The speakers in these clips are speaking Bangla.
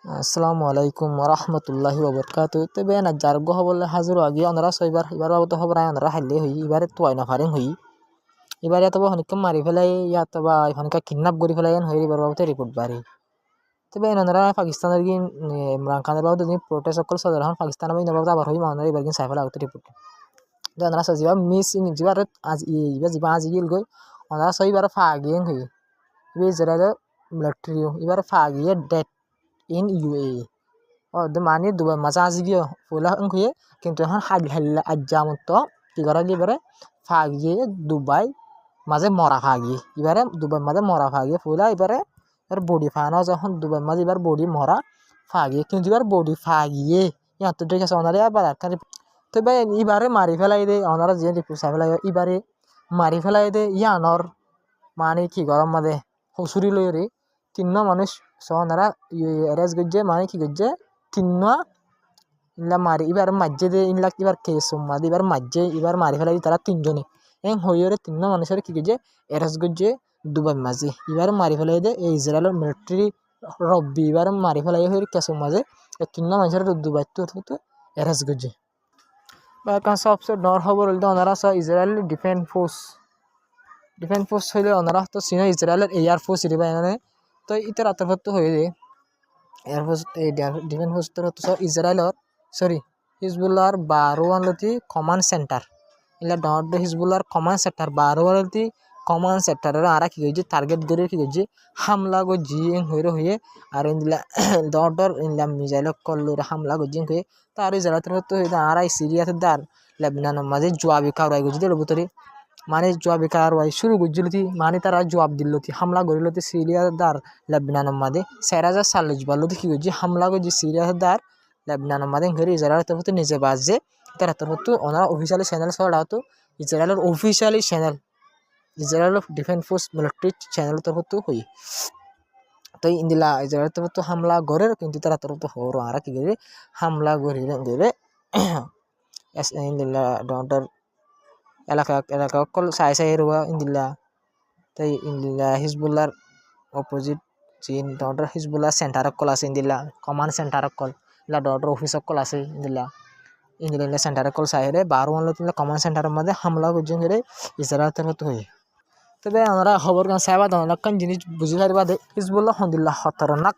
আসসালামু আলাইকুম রহমতুল্লাহি ওবরকাতু তবে না যার গহ বললে হাজির আগে ওনারা ছয়বার এবার বাবদ খবর আয় ওনারা হারলে হই এবারে তো আইনা ফারিং হই এবারে তবে হনিকে মারি ফেলাই ইয়া তবা হনিকা কিডন্যাপ করে ফেলাই হই এবার বাবদ রিপোর্ট বাড়ি তবে ওনারা পাকিস্তানের গিন ইমরান খানের বাবদ যিনি প্রোটেস্ট সকল সদর হন পাকিস্তান আমি বাবদ আবার হই ওনারা এবার গিন সাইফেলা আউট রিপোর্ট ওনারা সজিবা মিস ইন জিবার আজ ইবা জিবা আজ গিল গই ওনারা ছয়বার ফাগিয়েন হই এবার যারা মিলিটারি এবার ফাগিয়ে date in UAE the mani Dubai masaji gyo pula ngkuye কিন্তু এখন হাল্লা আজ্জামতো কি করা গিয়ে ফাগিয়ে দুবাই মাঝে মরা ফাগিয়ে এবারে দুবাই মাঝে মরা ফাগিয়ে ফুলা এবারে এর বডি ফানো যখন দুবাই মাঝে এবার বডি মরা ফাগিয়ে কিন্তু এবার বডি ফাগিয়ে ইয়ার তো ঠিক আছে ওনারে আবার আর তো ভাই এবারে মারি ফেলাই দে ওনারা যে রিপোর্ট ফেলাই এবারে মারি ফেলাই দে ইয়ানর মানে কি গরম মাঝে হুসুরি লই তিন্ন মানুষ ওনারা অ্যারেস্ট করছে মানে কি করছে তিন্ন ইনলা মারি এবার মাঝে দে ইনলা এবার কেস মাদি এবার মাঝে এবার মারি ফেলাই তারা তিনজনে হইরে তিন্ন মানুষের কি করছে অ্যারেস্ট করছে দুবাই মাঝে এবার মারি ফেলাই দে ইসরায়েলের মিলিটারি রব্বি এবার মারি ফেলাই হয়ে কেস মাঝে তিন্ন মানুষের দুবাই তো অ্যারেস্ট করছে কারণ সবচেয়ে ডর খবর হলে ওনারা ইসরায়েলের ডিফেন্স ফোর্স হইলে ওনারা তো চিনো ইসরায়েলের এয়ার ফোর্স এনে তো ইতার আতর্ভুক্ত হয়ে যায় এয়ারফোর্স ডিফেন্স ফোর্সের হতো ইসরায়েলর হিজবুল্লাহর বারোয়ানলতি কমান্ড সেন্টার এলা ডট হিজবুল্লাহর কমান্ড সেন্টার বারোয়ানলতি কমান্ড সেন্টারের আর কি গেছে টার্গেট করে কি গেছে হামলা গজি হয়ে আর ইন্দিলা ডটর ইনলা মিসাইল কল্লুর হামলা গজি হয়ে তার ইসরায়েলের হতো আর সিরিয়াতে দার লেবনান মাঝে জোয়াবি কাউরাই গজি দিল বুতরি মানে জবাবে কারওয়াই শুরু করছিলতি মানে তারা জবাব দিলতি হামলা করিলতি সিরিয়ার দার লেবনানের মাঝে 4040 বারলতি কি করছি হামলা করছি সিরিয়ার দার লেবনানের মাঝে ঘরে ইসরায়েলের তরফ নিজে বাজে তার তরফ ওনারা অফিসিয়ালি চ্যানেল ছড়া হতো ইসরায়েলের officially channel Israel defence force military channel তরফ হই তো ইন্দিলা ইসরায়েলের তরফ হামলা করে কিন্তু তারা তরফ হরো আর কি করে হামলা করে ইন্দিলা ডন্টার এলাকা অকল চাই রোয়া ইন্দিল্লা তাই ইন্দিল্লা হিজবুল্লার অপোজিট চীন ডর হিজবুল্লার সেন্টার অকল আছে ইন্দিল্লা কমান্ড সেন্টার অকল ইলা ডর অফিস অকল আছে ইন্দিল্লা সেন্টার অকল চাই রে 12 কমান্ড সেন্টারের মধ্যে হামলা করছেন রে ইসরায়েল তরফ হয়ে তবে আমরা খবর গান সাইবা দনকান জিনিস বুঝি পারিবা দে হিজবুল্লাহ হন্দিল্লা খতরনাক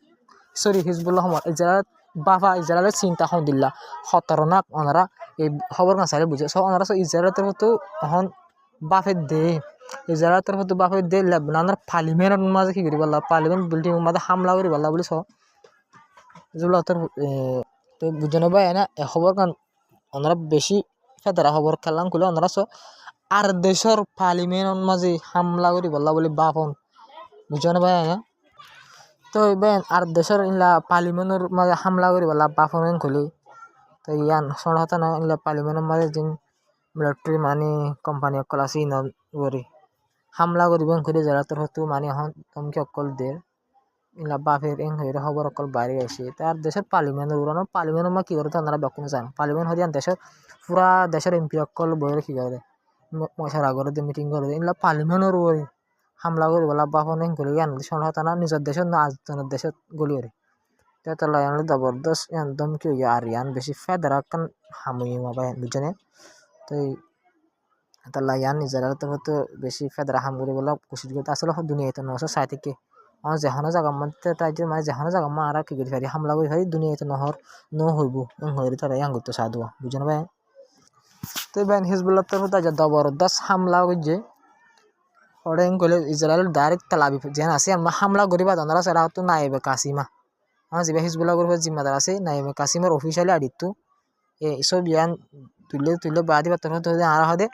হিজবুল্লাহ ইসরায়েল বাবা ইসরায়েলের চিন্তা হন্দিল্লা খতরনাক ওনারা এই খবর গান সাইলে বুঝে ওনারা ইসরায়েলের তরফ এখন বাফের দে ইসরায়েলের তরফ বাফের দে লেবনানের পার্লিমেন্টের মাঝে কি করি বললা পার্লিমেন্ট বিল্ডিং মাঝে হামলা করি বললা বলি যেগুলো তোর তো বুঝে নেবা না এ খবর গান ওনারা বেশি ফেদারা খবর খেলাম খুলে ওনারা আর দেশের পার্লিমেন্টের মাঝে হামলা করি বললা বলি বাপন বুঝে নেবা না তো বেন আর দেশের ইলা পার্লিমেন্টের মাঝে হামলা করি বললা বাপন খুলি তো ইয়ান শোনা হতো না ইলা পার্লিমেন্টের মাঝে যিন মিলিটারি মানে কোম্পানি অকল আছে ইনরি হামলা করিবেন করে যারা তোর হতো মানে এখন তমকি অকল দে ইলা বাফের হয়ে খবর অকল বাইরে আসে তার দেশের পার্লিমেন্টের উড়ানো পার্লিমেন্টের মা কি করে তারা বেকুন যান পার্লিমেন্ট হয়ে দেশের পুরা দেশের এমপি অকল বইয়ের কি করে মশার আগরে দিয়ে মিটিং করে ইলা পার্লিমেন্টের ওই হামলা করি বলা বাপন করে ইয়ান শোনা হতো না নিজের দেশের না আজজনের দেশের গলি ওরে তাহলে ইয়ান জবরদস্ত একদম কি আর ইয়ান বেশি ফেদারা কান হামুই মাবাই বুঝনে তো তাহলে ইয়ান ইসরায়েল তো বেশি ফেদারা হাম করে বলা কোশিশ করতে আসলে দুনিয়াতে নশো সাই থেকে আমার যেখানে জায়গা মধ্যে তাই মানে যেখানে জায়গা মা আর কি করি পারি হামলা করি পারি দুনিয়াতে হইব হইলে তারা ইয়াং করতে সাধু বুঝনে ভাই তো বেন হিজবুল্লাহ তরফ তাই জবরদস্ত হামলা করছে ওরা গেলে ইসরায়েলের ডাইরেক্ট তেলাবি যেন আছে আমরা হামলা করিবা তোমরা সেটা হতো নাইবে কাসিমা আমার যে হিজবুল্লাহ গ্রুপের জিম্মাদার আছে নাইবে কাসিমের অফিসিয়ালি আদিত্য এসব ইয়ান তুলে বাদি বা তরফ আর হদে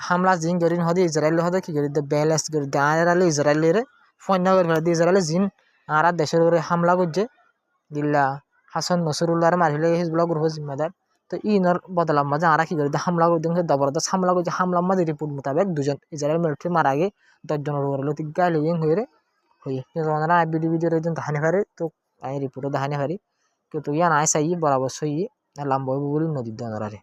হামলা জিন করিন হদে ইসরায়েল হদে কি করি ব্যালেন্স করি আর ইসরায়েলের ফন্য করে ফেলে ইসরায়েলের জিন আর দেশের উপরে হামলা করছে দিল্লা হাসান নসরুল্লাহ মারিলে হিজবুল্লাহ গ্রুপের জিম্মাদার তো ইনর বদলাম মাঝে আর কি করি হামলা করে দিন জবরদস্ত হামলা করছে হামলার মাঝে রিপোর্ট মোতাবেক দুজন ইসরায়েল মিলিটারি মারা গে 10 জনের উপরে লতি গাইলে হয়ে কিন্তু ওনারা ভিডিও একজন দেখানি পারে তো আমি রিপোর্টও দেখানি পারি কিন্তু ইয়ান আয় চাই বরাবর সই লাম্ব বলে নদীর দেওয়ারে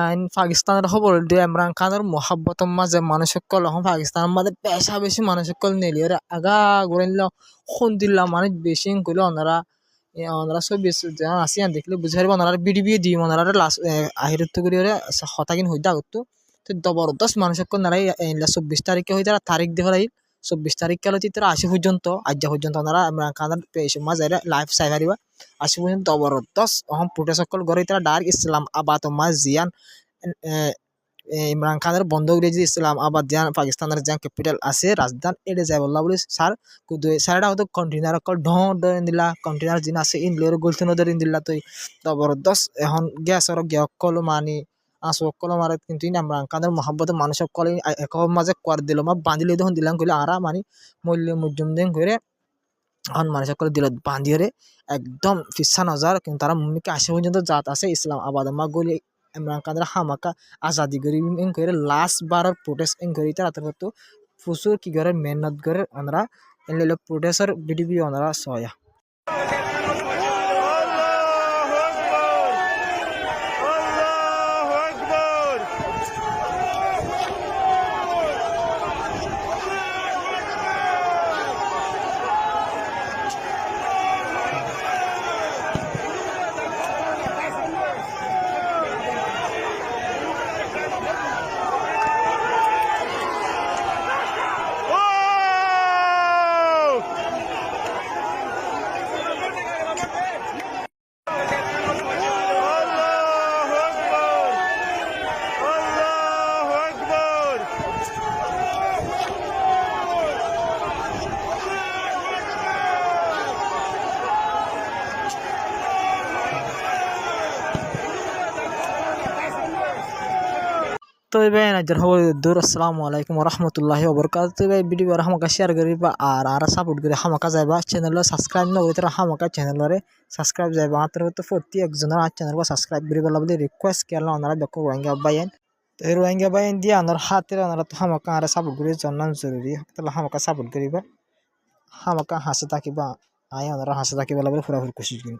আইন পাকিস্তানের খবর দিয়ে ইমরান খানের মহাব্বতের মাঝে মানুষকল এখন পাকিস্তানের মাঝে পেশা বেশি মানুষকল নেলি আগা গড়ে নিল খুন দিল্লা মানুষ বেশি করলে ওনারা ওনারা সব আসিয়ান দেখলে বুঝে পারবে ওনারা বিডিবি দি ওনারা লাস্ট আহিরত্ব করি ওরে হতাকিন হইতা করতো তো জবরদস্ত মানুষ নারাই 24 তারিখে হইতে তারিখ দেখে 24 তারিখ কালো তারা 80 পর্যন্ত আজ্জা পর্যন্ত ওনারা ইমরান খানের মাঝে লাইফ চাই পারিবা 80 পর্যন্ত জবরদস্ত অহম প্রোটেস্ট সকল গড়ে তারা ডাইরেক্ট ইসলাম আবাদ মাঝ জিয়ান ইমরান খানের বন্ধ করে যে ইসলাম আবাদ জিয়ান পাকিস্তানের যে ক্যাপিটাল আছে রাজধান এটা যাই বললা বলে স্যার স্যারটা হয়তো কন্টেনার অকল ধরেন দিলা কন্টেনার জিন আছে ইনলোর গলতিনো ধরেন দিলা তো জবরদস্ত এখন গ্যাসর গিয়ে অকল মানি আসো অকল মারে কিন্তু ইমরান খানের মহাব্বত মানুষ অকল এক মাঝে কর দিল মা বাঁধিলে তখন দিলাম কইলে আরা মানি মূল্য মুজুম দেন করে এখন মানুষ করে দিল বাঁধিয়ে একদম ফিসা নজর কিন্তু তারা মুমিকে 80 পর্যন্ত জাত আছে ইসলাম আবাদ মা গলি ইমরান খানের হামাকা আজাদি করি করে লাস্ট বারের প্রোটেস্ট করি তারা তো প্রচুর কি করে মেহনত করে ওনারা এলে প্রোটেস্টর বিডিবি ওনারা সয়া তো ভাই নাজার হব দূর আসসালামু আলাইকুম রহমতুল্লাহি ওবরকাত তো ভাই ভিডিও হামাকা শেয়ার করিবা আর সাপোর্ট করে হামাকা যাইবা চ্যানেল সাবস্ক্রাইব না করে তারা হামাকা চ্যানেলরে সাবস্ক্রাইব যাইবা মাত্র তো প্রতি একজনের চ্যানেল সাবস্ক্রাইব করিবা বলে রিকোয়েস্ট কেলা ওনারা দেখো রোহিঙ্গা বাইন তো এই রোহিঙ্গা বাইন দিয়ে আনার হাতে ওনারা তো হামাকা আর সাপোর্ট করে জানা জরুরি তাহলে হামাকা সাপোর্ট করিবা হামাকা হাসে থাকিবা আয় ওনারা হাসে থাকিবা বলে পুরা কোশিশ করি